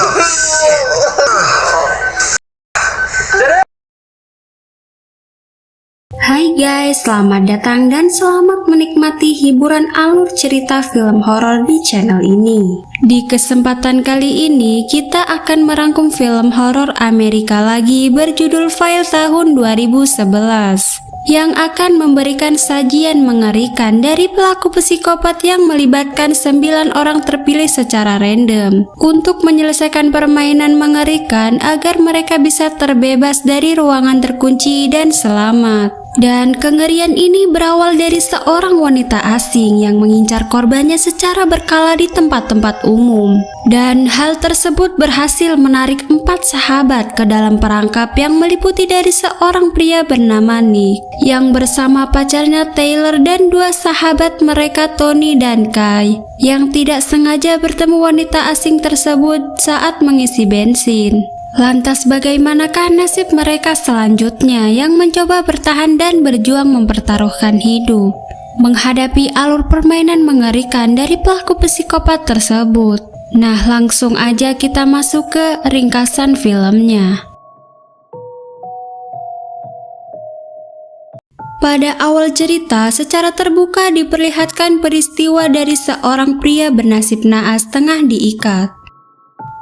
Hai guys, selamat datang dan selamat menikmati hiburan alur cerita film horor di channel ini. Di kesempatan kali ini, kita akan merangkum film horor Amerika lagi berjudul File tahun 2011 yang akan memberikan sajian mengerikan dari pelaku psikopat yang melibatkan 9 orang terpilih secara random untuk menyelesaikan permainan mengerikan agar mereka bisa terbebas dari ruangan terkunci dan selamat. Dan kengerian ini berawal dari seorang wanita asing yang mengincar korbannya secara berkala di tempat-tempat umum. Dan hal tersebut berhasil menarik 4 sahabat ke dalam perangkap yang meliputi dari seorang pria bernama Nick yang bersama pacarnya Taylor dan 2 sahabat mereka Tony dan Kai yang tidak sengaja bertemu wanita asing tersebut saat mengisi bensin. Lantas bagaimanakah nasib mereka selanjutnya yang mencoba bertahan dan berjuang mempertaruhkan hidup menghadapi alur permainan mengerikan dari pelaku psikopat tersebut? Nah, langsung aja kita masuk ke ringkasan filmnya. Pada awal cerita, secara terbuka diperlihatkan peristiwa dari seorang pria bernasib naas tengah diikat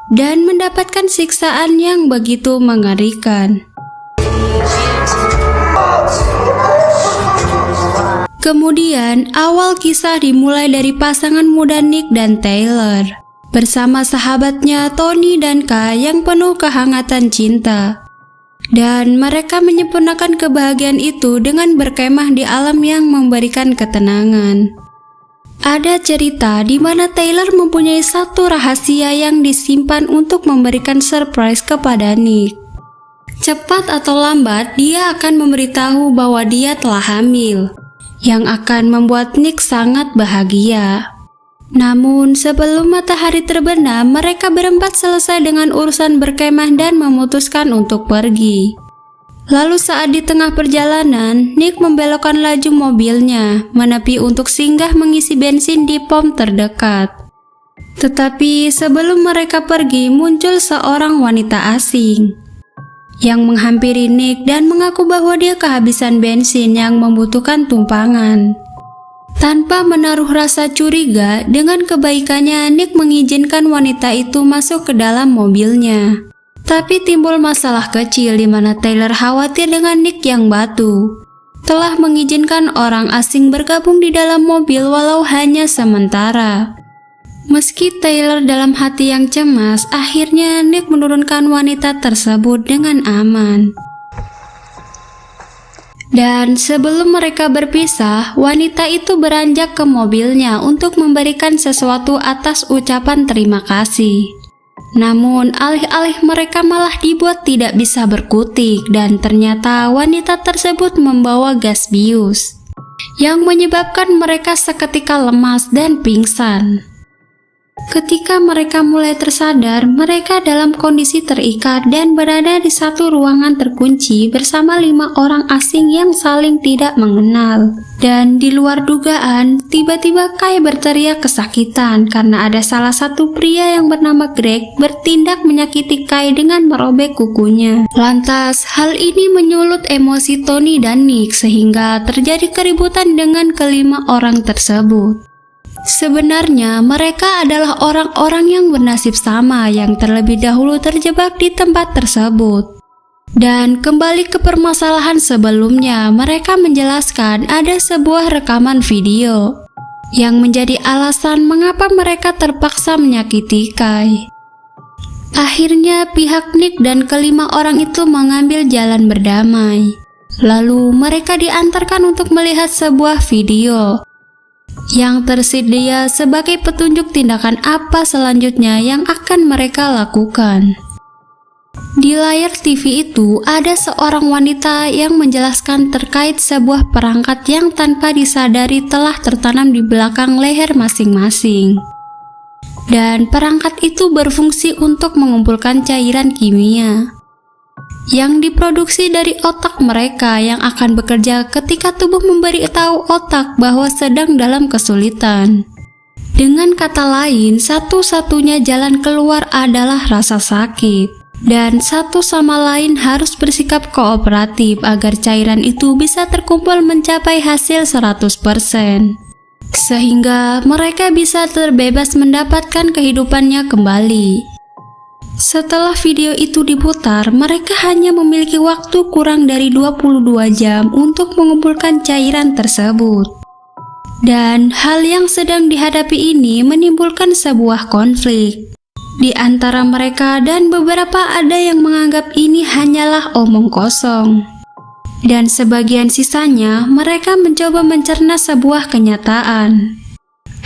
dan mendapatkan siksaan yang begitu mengerikan. Kemudian, awal kisah dimulai dari pasangan muda Nick dan Taylor bersama sahabatnya Tony dan Kai yang penuh kehangatan cinta. Dan mereka menyempurnakan kebahagiaan itu dengan berkemah di alam yang memberikan ketenangan. Ada cerita di mana Taylor mempunyai satu rahasia yang disimpan untuk memberikan surprise kepada Nick. Cepat atau lambat, dia akan memberitahu bahwa dia telah hamil, yang akan membuat Nick sangat bahagia. Namun, sebelum matahari terbenam, mereka berempat selesai dengan urusan berkemah dan memutuskan untuk pergi. Lalu saat di tengah perjalanan, Nick membelokkan laju mobilnya, menepi untuk singgah mengisi bensin di pom terdekat. Tetapi sebelum mereka pergi, muncul seorang wanita asing yang menghampiri Nick dan mengaku bahwa dia kehabisan bensin yang membutuhkan tumpangan. Tanpa menaruh rasa curiga, dengan kebaikannya Nick mengizinkan wanita itu masuk ke dalam mobilnya. Tapi timbul masalah kecil di mana Taylor khawatir dengan Nick yang batu telah mengizinkan orang asing bergabung di dalam mobil walau hanya sementara. Meski Taylor dalam hati yang cemas, akhirnya Nick menurunkan wanita tersebut dengan aman. Dan sebelum mereka berpisah, wanita itu beranjak ke mobilnya untuk memberikan sesuatu atas ucapan terima kasih. Namun, alih-alih mereka malah dibuat tidak bisa berkutik dan ternyata wanita tersebut membawa gas bius yang menyebabkan mereka seketika lemas dan pingsan. Ketika mereka mulai tersadar, mereka dalam kondisi terikat dan berada di satu ruangan terkunci bersama 5 orang asing yang saling tidak mengenal. Dan di luar dugaan, tiba-tiba Kai berteriak kesakitan karena ada salah satu pria yang bernama Greg bertindak menyakiti Kai dengan merobek kukunya. Lantas, hal ini menyulut emosi Tony dan Nick sehingga terjadi keributan dengan kelima orang tersebut. Sebenarnya mereka adalah orang-orang yang bernasib sama yang terlebih dahulu terjebak di tempat tersebut. Dan kembali ke permasalahan sebelumnya, mereka menjelaskan ada sebuah rekaman video yang menjadi alasan mengapa mereka terpaksa menyakiti Kai. Akhirnya pihak Nick dan kelima orang itu mengambil jalan berdamai. Lalu mereka diantarkan untuk melihat sebuah video yang tersedia sebagai petunjuk tindakan apa selanjutnya yang akan mereka lakukan. Di layar TV itu ada seorang wanita yang menjelaskan terkait sebuah perangkat yang tanpa disadari telah tertanam di belakang leher masing-masing. Dan perangkat itu berfungsi untuk mengumpulkan cairan kimia yang diproduksi dari otak mereka yang akan bekerja ketika tubuh memberi tahu otak bahwa sedang dalam kesulitan. Dengan kata lain, satu-satunya jalan keluar adalah rasa sakit. Dan satu sama lain harus bersikap kooperatif agar cairan itu bisa terkumpul mencapai hasil 100%. Sehingga mereka bisa terbebas mendapatkan kehidupannya kembali. Setelah video itu diputar, mereka hanya memiliki waktu kurang dari 22 jam untuk mengumpulkan cairan tersebut. Dan hal yang sedang dihadapi ini menimbulkan sebuah konflik di antara mereka, dan beberapa ada yang menganggap ini hanyalah omong kosong. Dan sebagian sisanya mereka mencoba mencerna sebuah kenyataan.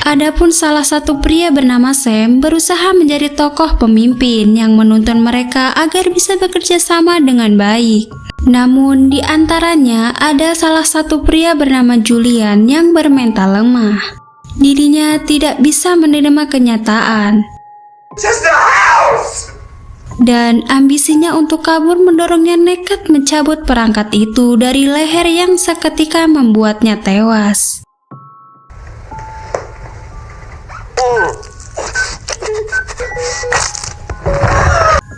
Adapun salah satu pria bernama Sam berusaha menjadi tokoh pemimpin yang menuntun mereka agar bisa bekerja sama dengan baik. Namun di antaranya ada salah satu pria bernama Julian yang bermental lemah. Dirinya tidak bisa menerima kenyataan. Just the house! Dan ambisinya untuk kabur mendorongnya nekat mencabut perangkat itu dari leher yang seketika membuatnya tewas.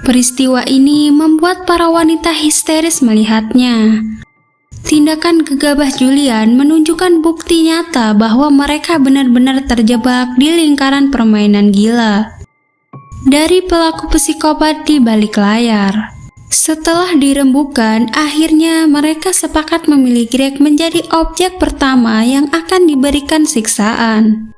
Peristiwa ini membuat para wanita histeris melihatnya. Tindakan gegabah Julian menunjukkan bukti nyata bahwa mereka benar-benar terjebak di lingkaran permainan gila dari pelaku psikopat di balik layar. Setelah dirembukan, akhirnya mereka sepakat memilih Greg menjadi objek pertama yang akan diberikan siksaan.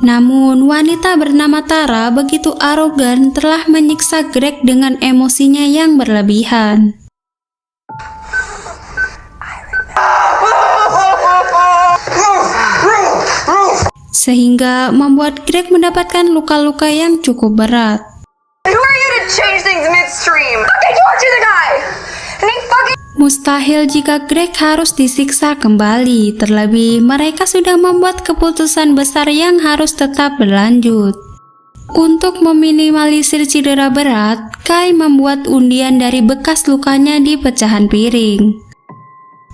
Namun, wanita bernama Tara begitu arogan telah menyiksa Greg dengan emosinya yang berlebihan. Sehingga membuat Greg mendapatkan luka-luka yang cukup berat. Who are you to change things midstream? I tortured the guy! And he fucking... Mustahil jika Greg harus disiksa kembali, terlebih mereka sudah membuat keputusan besar yang harus tetap berlanjut. Untuk meminimalisir cedera berat, Kai membuat undian dari bekas lukanya di pecahan piring.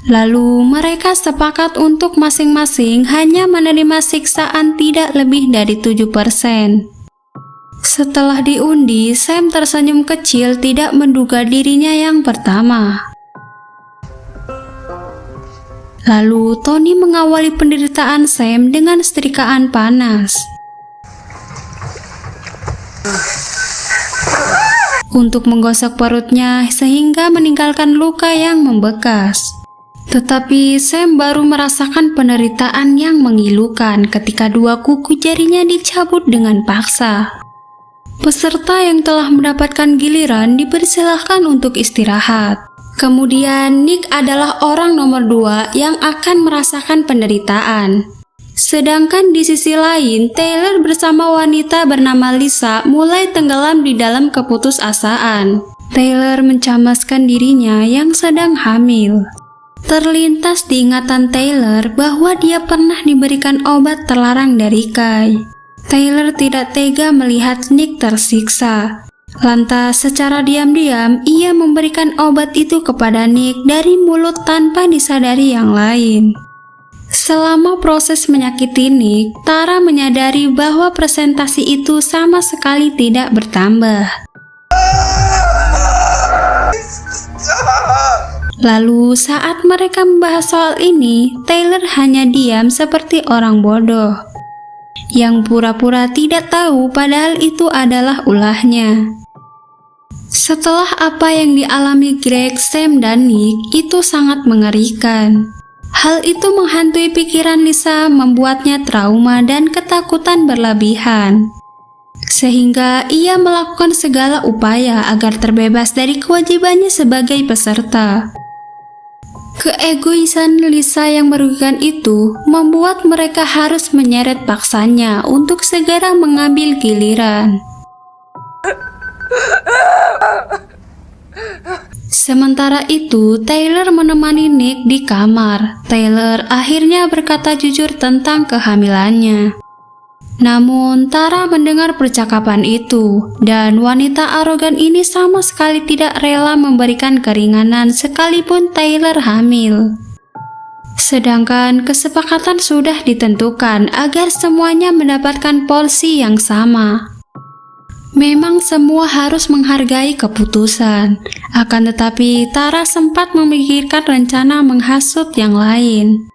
Lalu mereka sepakat untuk masing-masing hanya menerima siksaan tidak lebih dari 7%. Setelah diundi, Sam tersenyum kecil tidak menduga dirinya yang pertama. Lalu Tony mengawali penderitaan Sam dengan setrikaan panas untuk menggosok perutnya sehingga meninggalkan luka yang membekas. Tetapi Sam baru merasakan penderitaan yang memilukan ketika dua kuku jarinya dicabut dengan paksa. Peserta yang telah mendapatkan giliran dipersilahkan untuk istirahat. Kemudian Nick adalah orang nomor 2 yang akan merasakan penderitaan. Sedangkan di sisi lain, Taylor bersama wanita bernama Lisa mulai tenggelam di dalam keputusasaan. Taylor mencemaskan dirinya yang sedang hamil. Terlintas di ingatan Taylor bahwa dia pernah diberikan obat terlarang dari Kai. Taylor tidak tega melihat Nick tersiksa. Lantas secara diam-diam ia memberikan obat itu kepada Nick dari mulut tanpa disadari yang lain. Selama proses menyakiti Nick, Tara menyadari bahwa presentasi itu sama sekali tidak bertambah. Lalu saat mereka membahas soal ini, Taylor hanya diam seperti orang bodoh yang pura-pura tidak tahu padahal itu adalah ulahnya. Setelah apa yang dialami Greg, Sam, dan Nick, itu sangat mengerikan. Hal itu menghantui pikiran Lisa, membuatnya trauma dan ketakutan berlebihan. Sehingga ia melakukan segala upaya agar terbebas dari kewajibannya sebagai peserta. Keegoisan Lisa yang merugikan itu membuat mereka harus menyeret paksanya untuk segera mengambil giliran. Sementara itu, Taylor menemani Nick di kamar. Taylor akhirnya berkata jujur tentang kehamilannya. Namun, Tara mendengar percakapan itu, dan wanita arogan ini sama sekali tidak rela memberikan keringanan sekalipun Taylor hamil. Sedangkan kesepakatan sudah ditentukan agar semuanya mendapatkan porsi yang sama. Memang semua harus menghargai keputusan, akan tetapi Tara sempat memikirkan rencana menghasut yang lain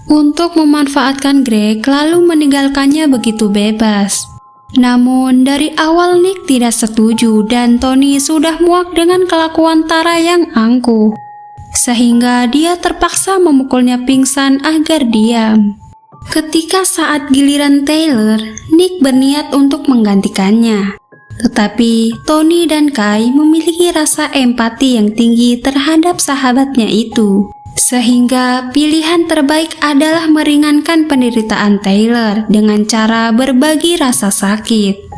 untuk memanfaatkan Greg lalu meninggalkannya begitu bebas. Namun dari awal Nick tidak setuju dan Tony sudah muak dengan kelakuan Tara yang angkuh, sehingga dia terpaksa memukulnya pingsan agar diam. Ketika saat giliran Taylor, Nick berniat untuk menggantikannya. Tetapi Tony dan Kai memiliki rasa empati yang tinggi terhadap sahabatnya itu, sehingga pilihan terbaik adalah meringankan penderitaan Taylor dengan cara berbagi rasa sakit.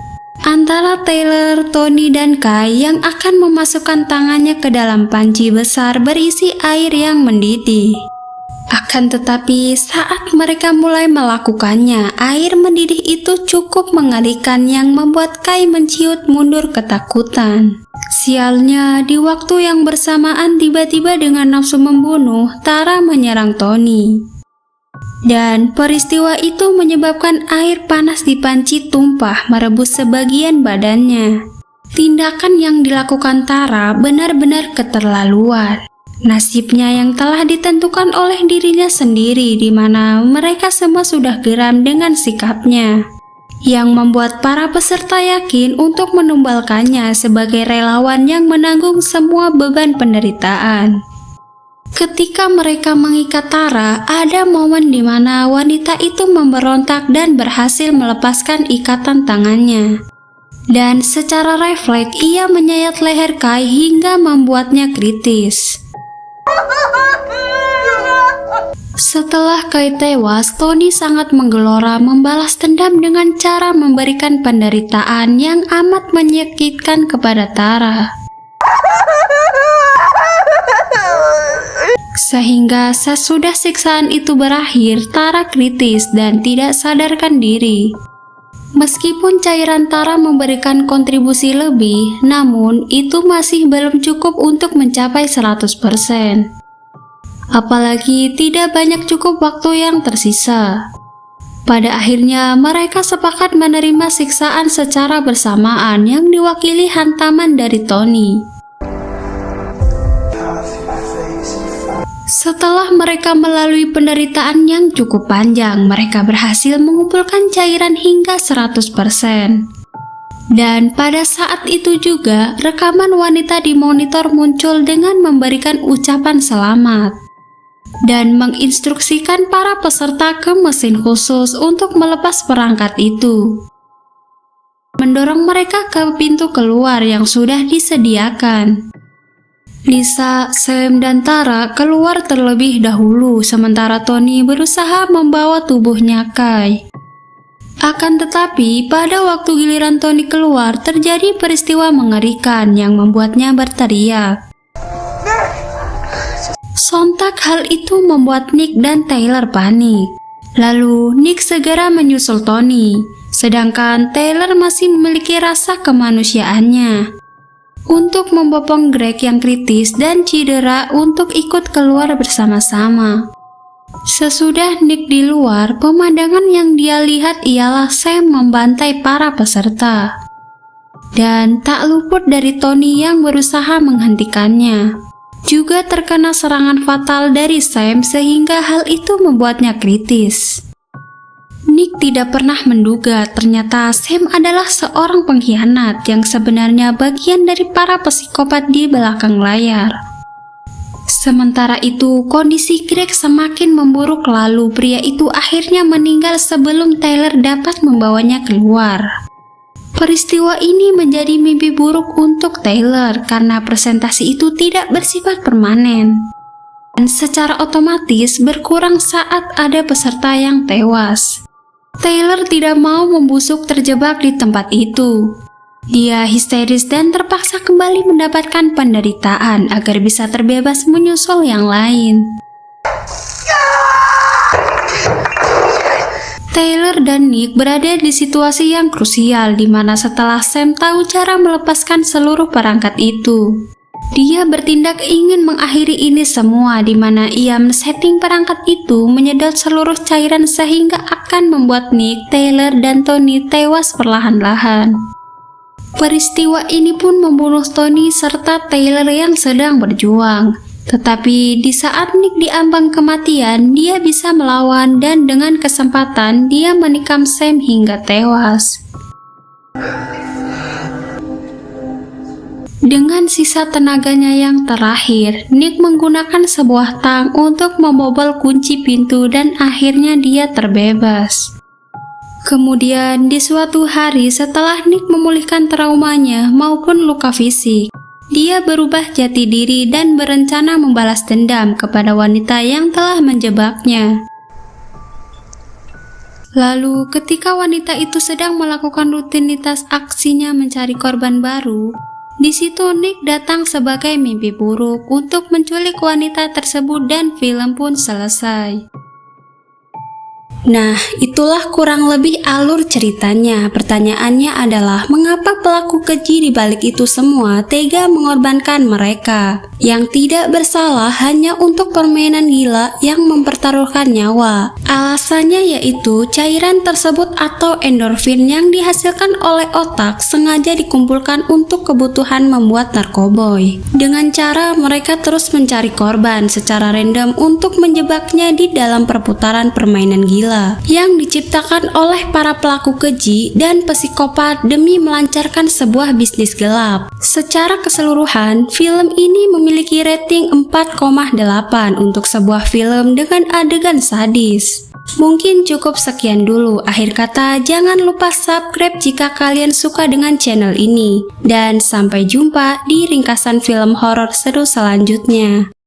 Antara Taylor, Tony, dan Kai yang akan memasukkan tangannya ke dalam panci besar berisi air yang mendidih. Akan tetapi saat mereka mulai melakukannya, air mendidih itu cukup mengerikan yang membuat Kai menciut mundur ketakutan. Sialnya, di waktu yang bersamaan tiba-tiba dengan nafsu membunuh, Tara menyerang Tony. Dan peristiwa itu menyebabkan air panas di panci tumpah merebus sebagian badannya. Tindakan yang dilakukan Tara benar-benar keterlaluan. Nasibnya yang telah ditentukan oleh dirinya sendiri, di mana mereka semua sudah geram dengan sikapnya, yang membuat para peserta yakin untuk menumbalkannya sebagai relawan yang menanggung semua beban penderitaan. Ketika mereka mengikat Tara, ada momen di mana wanita itu memberontak dan berhasil melepaskan ikatan tangannya. Dan secara refleks ia menyayat leher Kai hingga membuatnya kritis. Setelah Kai tewas, Tony sangat menggelora membalas dendam dengan cara memberikan penderitaan yang amat menyakitkan kepada Tara. Sehingga sesudah siksaan itu berakhir, Tara kritis dan tidak sadarkan diri. Meskipun cairan Tara memberikan kontribusi lebih, namun itu masih belum cukup untuk mencapai 100%. Apalagi tidak banyak cukup waktu yang tersisa. Pada akhirnya mereka sepakat menerima siksaan secara bersamaan yang diwakili hantaman dari Tony. Setelah mereka melalui penderitaan yang cukup panjang, mereka berhasil mengumpulkan cairan hingga 100%. Dan pada saat itu juga, rekaman wanita di monitor muncul dengan memberikan ucapan selamat dan menginstruksikan para peserta ke mesin khusus untuk melepas perangkat itu, mendorong mereka ke pintu keluar yang sudah disediakan. Lisa, Sam, dan Tara keluar terlebih dahulu, sementara Tony berusaha membawa tubuhnya Kai. Akan tetapi, pada waktu giliran Tony keluar, terjadi peristiwa mengerikan yang membuatnya berteriak. Sontak hal itu membuat Nick dan Taylor panik. Lalu Nick segera menyusul Tony, sedangkan Taylor masih memiliki rasa kemanusiaannya untuk membopong Greg yang kritis dan cedera untuk ikut keluar bersama-sama. Sesudah Nick di luar, pemandangan yang dia lihat ialah Sam membantai para peserta. Dan tak luput dari Tony yang berusaha menghentikannya. Juga terkena serangan fatal dari Sam sehingga hal itu membuatnya kritis. Nick tidak pernah menduga ternyata Sam adalah seorang pengkhianat yang sebenarnya bagian dari para psikopat di belakang layar. Sementara itu, kondisi Greg semakin memburuk lalu pria itu akhirnya meninggal sebelum Taylor dapat membawanya keluar. Peristiwa ini menjadi mimpi buruk untuk Taylor karena presentasi itu tidak bersifat permanen dan secara otomatis berkurang saat ada peserta yang tewas. Taylor tidak mau membusuk terjebak di tempat itu. Dia histeris dan terpaksa kembali mendapatkan penderitaan agar bisa terbebas menyusul yang lain. Taylor dan Nick berada di situasi yang krusial di mana setelah Sam tahu cara melepaskan seluruh perangkat itu, Dia bertindak ingin mengakhiri ini semua, di mana ia men-setting perangkat itu menyedot seluruh cairan sehingga akan membuat Nick, Taylor, dan Tony tewas perlahan-lahan. Peristiwa ini pun membunuh Tony serta Taylor yang sedang berjuang. Tetapi di saat Nick diambang kematian, dia bisa melawan dan dengan kesempatan dia menikam Sam hingga tewas. Dengan sisa tenaganya yang terakhir, Nick menggunakan sebuah tang untuk membobol kunci pintu dan akhirnya dia terbebas. Kemudian di suatu hari setelah Nick memulihkan traumanya maupun luka fisik, dia berubah jati diri dan berencana membalas dendam kepada wanita yang telah menjebaknya. Lalu ketika wanita itu sedang melakukan rutinitas aksinya mencari korban baru, di situ Nick datang sebagai mimpi buruk untuk menculik wanita tersebut dan film pun selesai. Nah, itulah kurang lebih alur ceritanya. Pertanyaannya adalah, mengapa pelaku keji di balik itu semua tega mengorbankan mereka yang tidak bersalah hanya untuk permainan gila yang mempertaruhkan nyawa? Alasannya yaitu cairan tersebut atau endorfin yang dihasilkan oleh otak sengaja dikumpulkan untuk kebutuhan membuat narkoboy. Dengan cara mereka terus mencari korban secara random untuk menjebaknya di dalam perputaran permainan gila yang diciptakan oleh para pelaku keji dan psikopat demi melancarkan sebuah bisnis gelap. Secara keseluruhan, film ini memiliki rating 4,8 untuk sebuah film dengan adegan sadis. Mungkin cukup sekian dulu. Akhir kata, jangan lupa subscribe jika kalian suka dengan channel ini. Dan sampai jumpa di ringkasan film horor seru selanjutnya.